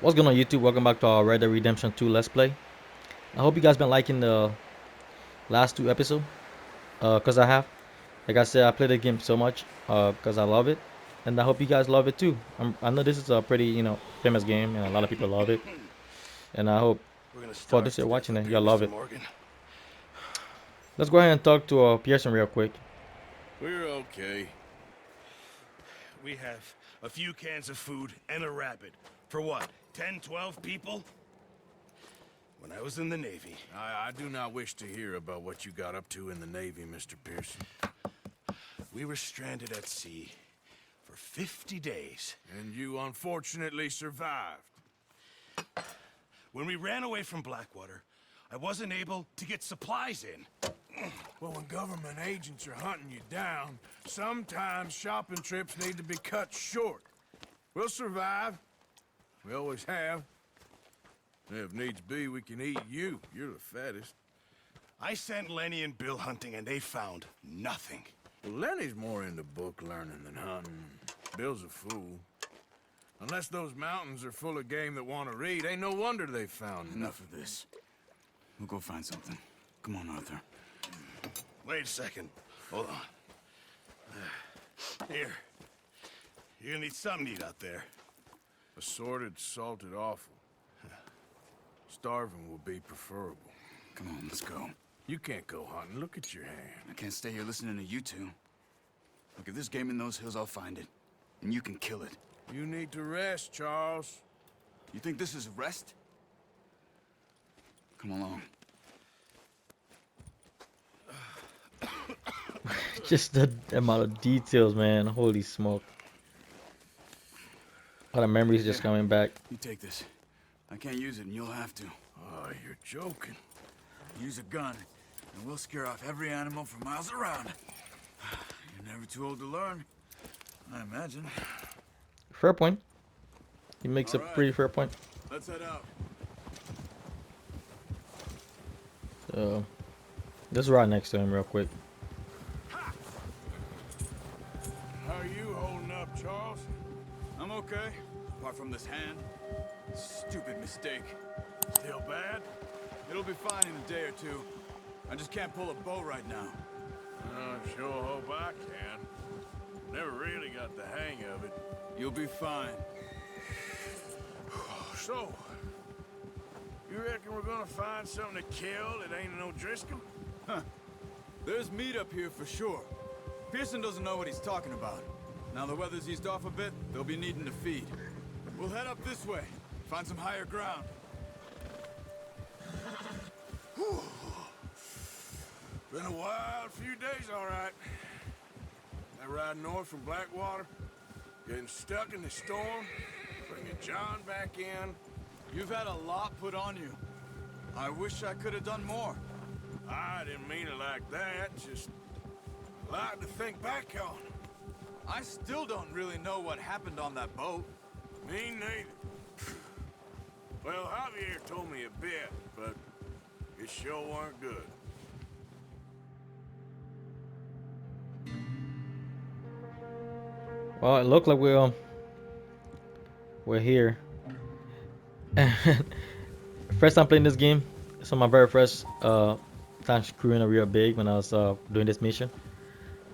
What's going on YouTube? Welcome back to our Red Dead Redemption 2 Let's Play. I hope you guys been liking the last two episodes. Cause I have. Like I said, I play the game so much. Cause I love it. And I hope you guys love it too. I know this is a pretty, famous game and a lot of people love it. And I hope We're gonna for starve this to you're death watching up it, here, you'll love Mr. it. Morgan. Let's go ahead and talk to Pearson real quick. We're okay. We have a few cans of food and a rabbit. For what, 10, 12 people? When I was in the Navy. I do not wish to hear about what you got up to in the Navy, Mr. Pearson. We were stranded at sea for 50 days. And you unfortunately survived. When we ran away from Blackwater, I wasn't able to get supplies in. Well, when government agents are hunting you down, sometimes shopping trips need to be cut short. We'll survive. We always have. If needs be, we can eat you. You're the fattest. I sent Lenny and Bill hunting and they found nothing. Well, Lenny's more into book learning than hunting. Bill's a fool. Unless those mountains are full of game that want to read, ain't no wonder they found Enough of this. We'll go find something. Come on, Arthur. Wait a second. Hold on. Here. You're gonna need something to eat out there. Assorted, salted offal. Starving will be preferable. Come on, let's go. You can't go hunting. Look at your hand. I can't stay here listening to you two. Look, if there's game in those hills, I'll find it. And you can kill it. You need to rest, Charles. You think this is rest? Come along. Just the amount of details, man. Holy smoke. A lot of memories just coming back. You take this. I can't use it, and you'll have to. Oh, you're joking. Use a gun, and we'll scare off every animal for miles around. You're never too old to learn, I imagine. Fair point. He makes a All right. pretty fair point. Let's head out. So, let's ride next to him real quick. How are you holding up, Charles? I'm okay, apart from this hand. Stupid mistake. Still bad? It'll be fine in a day or two. I just can't pull a bow right now. I sure hope I can. Never really got the hang of it. You'll be fine. So, you reckon we're gonna find something to kill that ain't no Driscoll? There's meat up here for sure. Pearson doesn't know what he's talking about. Now the weather's eased off a bit, they'll be needing to feed. We'll head up this way, find some higher ground. Been a wild few days, all right. That ride north from Blackwater, getting stuck in the storm, bringing John back in. You've had a lot put on you. I wish I could have done more. I didn't mean it like that, just a lot to think back on. I still don't really know what happened on that boat. Me neither. Well, Javier told me a bit, but it sure weren't good. Well, it looked like we're here. First time playing this game. So my very first time screwing a real big when I was doing this mission.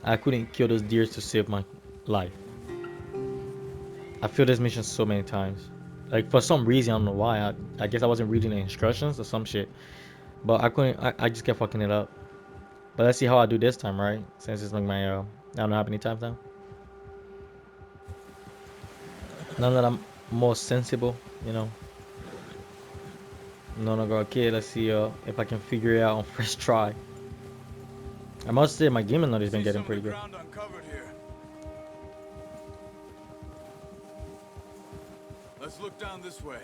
I couldn't kill those deers to save my life. I failed this mission so many times. Like for some reason, I don't know why. I guess I wasn't reading the instructions or some shit. But I couldn't. I just kept fucking it up. But let's see how I do this time, right? Since it's like my I don't know how many times now. Now that I'm more sensible, No longer a kid. Let's see if I can figure it out on first try. I must say my gaming knowledge has been getting pretty good. Ground uncovered here. Let's look down this way.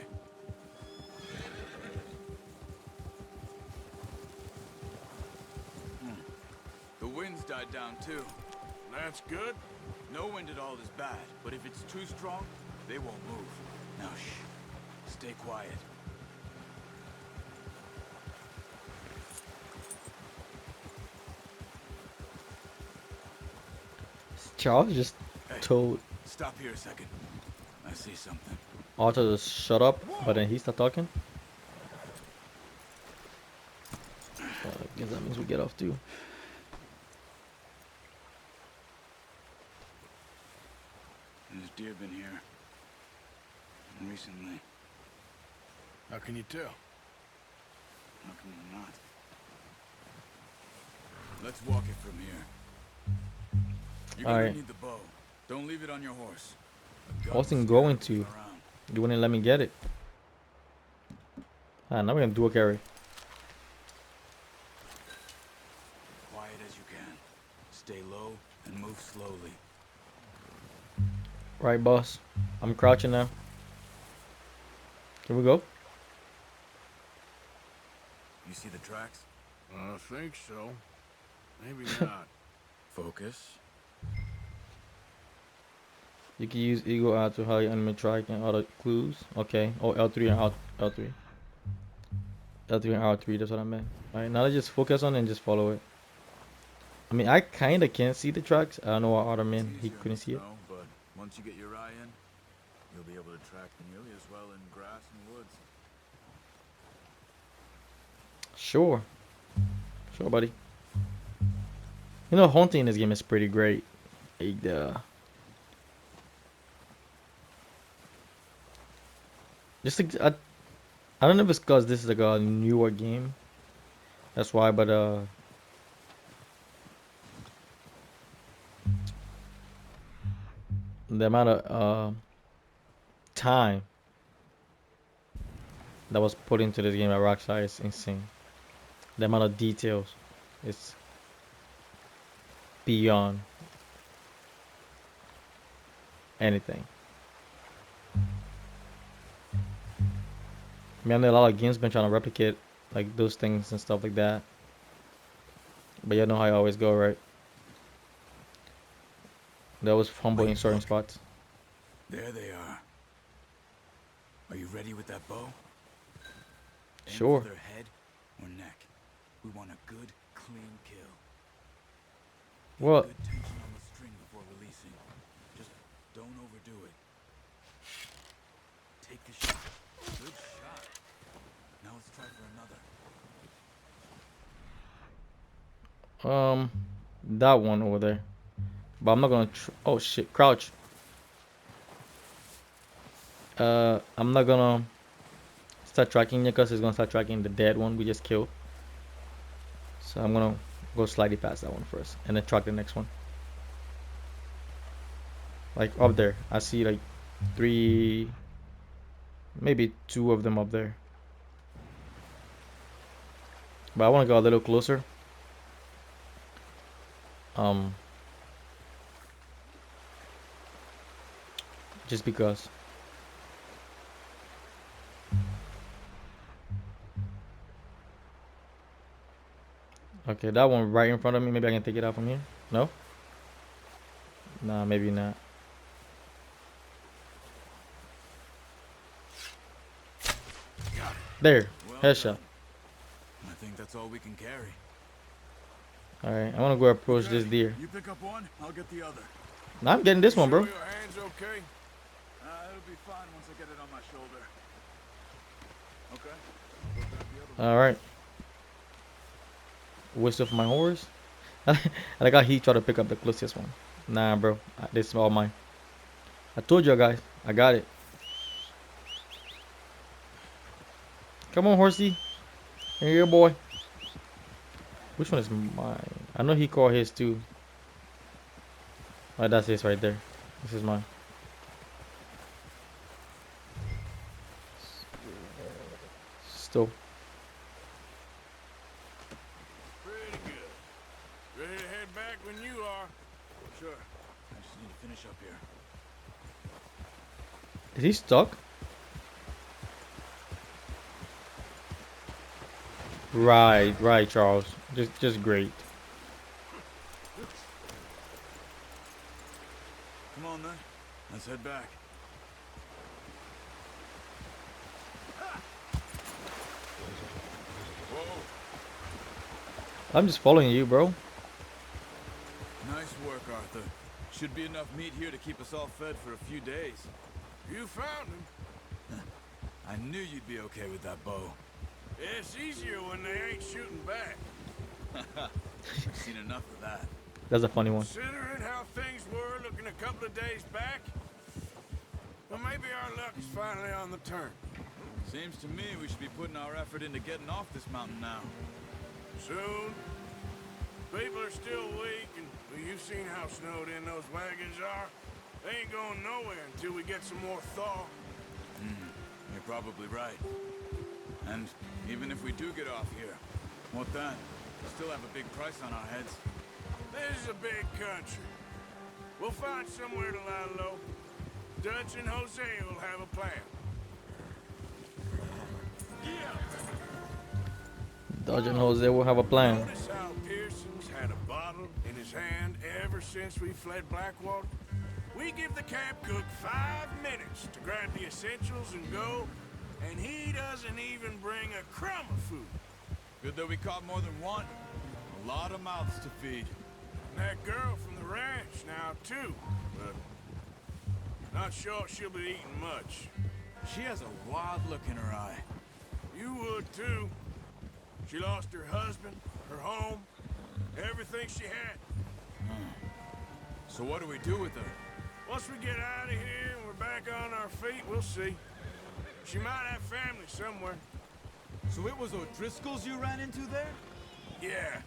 The wind's died down too. That's good. No wind at all is bad, but if it's too strong, they won't move. Now shh. Stay quiet. Charles just Hey, told. stop here a second. I see something. Arthur just shut up, but then he start talking. So I guess that means we get off too. There's deer been here. Recently. How can you tell? How come you're not? Let's walk it from here. You're gonna Alright. need the bow. Don't leave it on your horse. I wasn't going to. You wouldn't let me get it. Ah, now we're gonna do a carry. Quiet as you can. Stay low and move slowly. Right, boss. I'm crouching now. Here we go. You see the tracks? I think so. Maybe not. Focus. You can use Eagle Eye to hide your enemy track and other clues. Okay. Oh, L3 and L3. L3 and R3, that's what I meant. Alright, now let's just focus on it and just follow it. I mean, I kinda can't see the tracks. I don't know why other man, he couldn't see it. But once you get your eye in, you'll be able to track nearly as well in grass and woods. Sure. Sure, buddy. You know, hunting in this game is pretty great. Like, just like, I don't know if it's because this is like a newer game. That's why, but the amount of time that was put into this game at Rockstar is insane. The amount of details is beyond anything. I mean, I know a lot of games been trying to replicate like those things and stuff like that, but you know how I always go, right? That was fumble in certain spots. There they are. Are you ready with that bow? Aim Sure. for their head or neck. We want a good, clean kill. Get Well, good tension on the string before releasing. Just don't overdo it. Take the shot. Good shot. Now let's try for another. that one over there. But I'm not gonna. Oh shit! Crouch. I'm not gonna start tracking it because it's gonna start tracking the dead one we just killed. So I'm gonna go slightly past that one first, and then track the next one. Like up there, I see like 3, maybe 2 of them up there. But I want to go a little closer. Just because. Okay, that one right in front of me. Maybe I can take it out from here. No? Nah, maybe not. There. Well Headshot. done. I think that's all we can carry. Alright, I want to go approach this deer. You pick up one, I'll get the other. Now I'm getting this one, bro. Sure your hands okay? It'll be fine once I get it on my shoulder. Okay. Alright. Whistle for my horse. I like how he tried to pick up the closest one. Nah, bro. This is all mine. I told you guys. I got it. Come on, horsey. Here, boy. Which one is mine? I know he called his too. Oh, that's his right there. This is mine. Still. Pretty good. Ready to head back when you are. Sure. I just need to finish up here. Is he stuck? Right, Charles. Just great. Come on then. Let's head back. I'm just following you, bro. Nice work, Arthur. Should be enough meat here to keep us all fed for a few days. You found him. I knew you'd be okay with that bow. It's easier when they ain't shooting back. I've seen enough of that. That's a funny one. Considering how things were looking a couple of days back, well, maybe our luck is finally on the turn. Seems to me we should be putting our effort into getting off this mountain now. Soon. People are still weak, and well, you've seen how snowed in those wagons are. They ain't going nowhere until we get some more thaw. You're probably right. And even if we do get off here, what then? We still have a big price on our heads. This is a big country. We'll find somewhere to lie low. Dutch and Jose will have a plan. Dodge and Jose will have a plan. Notice how Pearson's had a bottle in his hand ever since we fled Blackwater? We give the camp cook 5 minutes to grab the essentials and go, and he doesn't even bring a crumb of food. Good that we caught more than one. A lot of mouths to feed. And that girl from the ranch now, too. But not sure she'll be eating much. She has a wild look in her eye. You would, too. She lost her husband, her home, everything she had. So what do we do with her? Once we get out of here and we're back on our feet, we'll see. She might have family somewhere. So it was O'Driscoll's you ran into there? Yeah.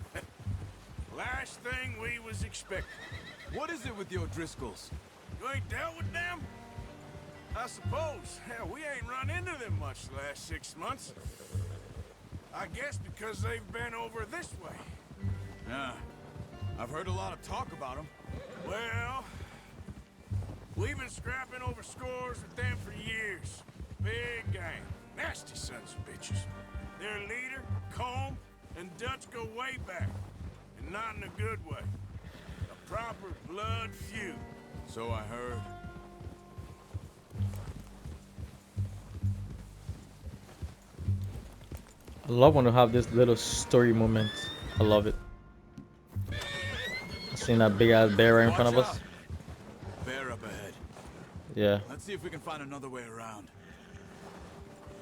Last thing we was expecting. What is it with the O'Driscolls? You ain't dealt with them? I suppose. Hell, we ain't run into them much the last 6 months. I guess because they've been over this way. Yeah. I've heard a lot of talk about them. Well, we've been scrapping over scores with them for years. Big gang. Nasty sons of bitches. Their leader, Combe, and Dutch go way back. And not in a good way. A proper blood feud. So I heard. I love when you have this little story moment. I love it. Seeing that big ass bear right in front of Watch us. out. Bear up ahead. Yeah. Let's see if we can find another way around.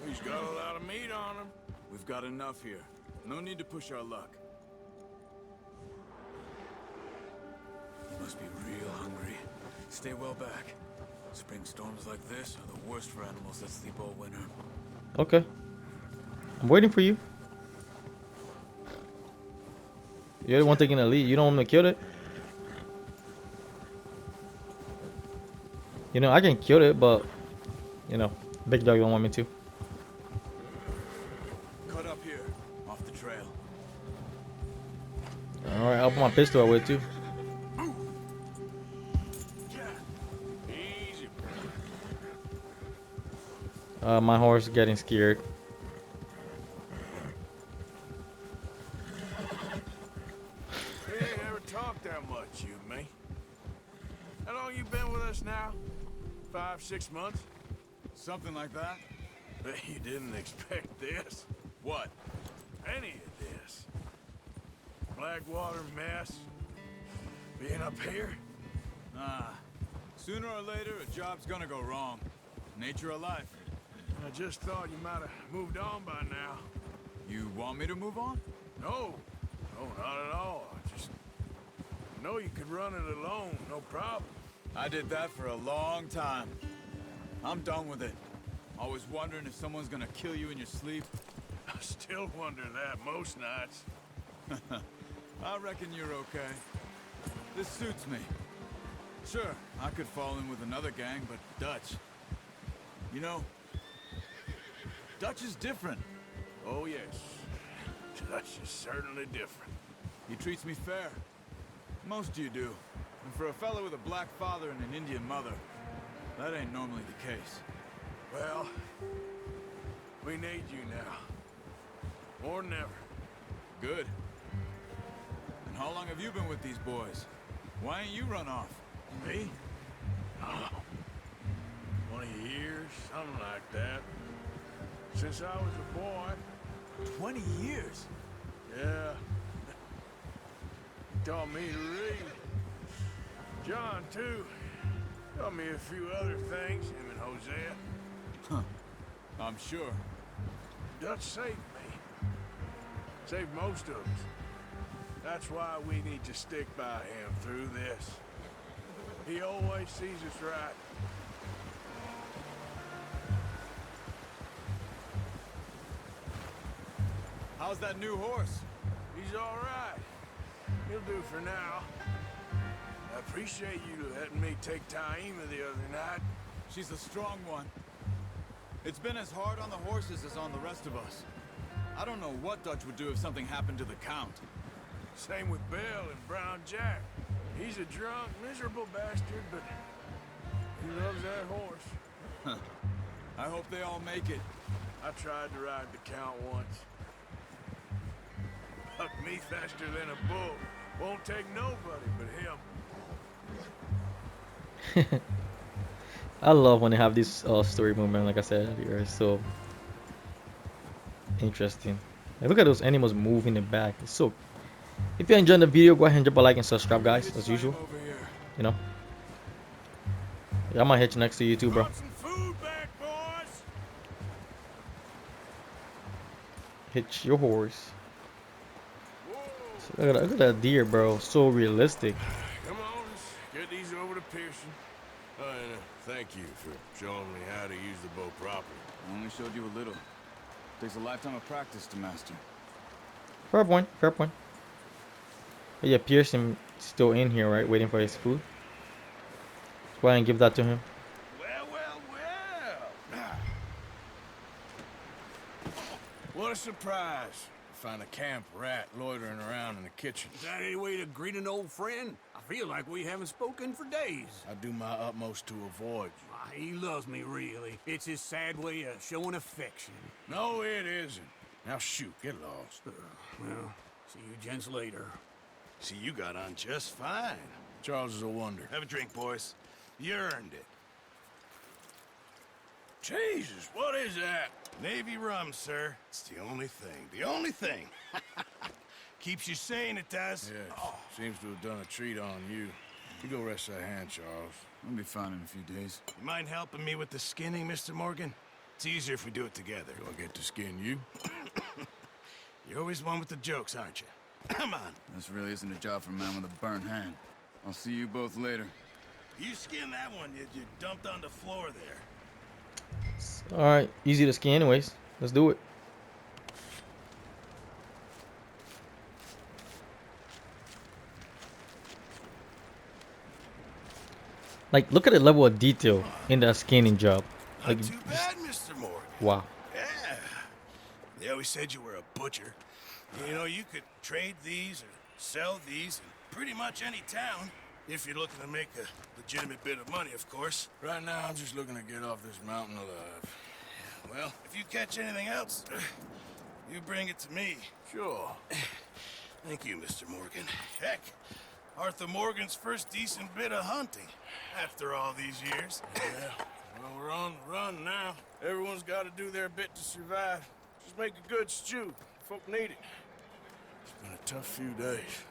He's got a lot of meat on him. We've got enough here. No need to push our luck. You must be real hungry. Stay well back. Spring storms like this are the worst for animals that sleep all winter. Okay. I'm waiting for you. You're the one taking the lead. You don't want me to kill it. You know, I can kill it, but, you know, Big Dog don't want me to. Cut up here, off the trail. Alright, I'll put my pistol away too. Easy. My horse is getting scared. We ain't ever talked that much, you and me. How long you been with us now? 5, 6 months? Something like that? Bet you didn't expect this. What? Any of this. Blackwater mess. Being up here? Ah. Sooner or later, a job's gonna go wrong. Nature of life. I just thought you might have moved on by now. You want me to move on? No. No, not at all. I just know you could run it alone, no problem. I did that for a long time. I'm done with it. Always wondering if someone's gonna kill you in your sleep. I still wonder that most nights. I reckon you're okay. This suits me. Sure, I could fall in with another gang, but Dutch... You know, Dutch is different. Oh, yes. Dutch is certainly different. He treats me fair. Most of you do. And for a fellow with a black father and an Indian mother, that ain't normally the case. Well, we need you now. More than ever. Good. And how long have you been with these boys? Why ain't you run off? Me? Oh, 20 years, something like that. Since I was a boy. 20 years? Yeah. He taught me to read. John, too. Taught me a few other things, him and Hosea. Huh. I'm sure. Dutch saved me. Saved most of us. That's why we need to stick by him through this. He always sees us right. How's that new horse? He's all right. He'll do for now. I appreciate you letting me take Taima the other night. She's a strong one. It's been as hard on the horses as on the rest of us. I don't know what Dutch would do if something happened to the Count. Same with Bill and Brown Jack. He's a drunk, miserable bastard, but he loves that horse. I hope they all make it. I tried to ride the Count once. Bucked me faster than a bull. Won't take nobody but him. I love when they have this story movement, like I said earlier. It's so interesting. Like, look at those animals moving in the back. It's so. If you're enjoying the video, go ahead and drop a like and subscribe, guys, as usual. You know. Yeah, I might hit you next to you too, bro. Brought some food back, boys. Hit your horse. Whoa. Look at that deer, bro. So realistic. Come on, let's get these over to Pearson. Oh, and thank you for showing me how to use the bow properly. I only showed you a little. Takes a lifetime of practice to master. Fair point. Fair point. But yeah, Pearson still in here, right? Waiting for his food. Let's go ahead and give that to him. Well, well, well. What a surprise. Find a camp rat loitering around in the kitchen. Is that any way to greet an old friend? I feel like we haven't spoken for days. I do my utmost to avoid you. Ah, he loves me, really. It's his sad way of showing affection. No, it isn't. Now shoot, get lost. Well, see you gents later. See, you got on just fine. Charles is a wonder. Have a drink, boys. You earned it. Jesus, what is that? Navy rum, sir. It's the only thing. The only thing. Keeps you sane, it does. Yes, seems to have done a treat on you. You go rest that hand, Charles. I'll be fine in a few days. You mind helping me with the skinning, Mr. Morgan? It's easier if we do it together. Do I get to skin you? You're always one with the jokes, aren't you? Come on. This really isn't a job for a man with a burnt hand. I'll see you both later. You skin that one you dumped on the floor there. Alright, easy to skin anyways. Let's do it. Like, look at the level of detail in that skinning job. Like, Not too bad, Mr. Morgan. wow. Yeah. They always said you were a butcher. You know, you could trade these or sell these in pretty much any town. If you're looking to make a legitimate bit of money, of course. Right now, I'm just looking to get off this mountain alive. Well, if you catch anything else, you bring it to me. Sure. Thank you, Mr. Morgan. Heck, Arthur Morgan's first decent bit of hunting after all these years. Yeah. Well, we're on the run now. Everyone's got to do their bit to survive. Just make a good stew. Folk need it. It's been a tough few days.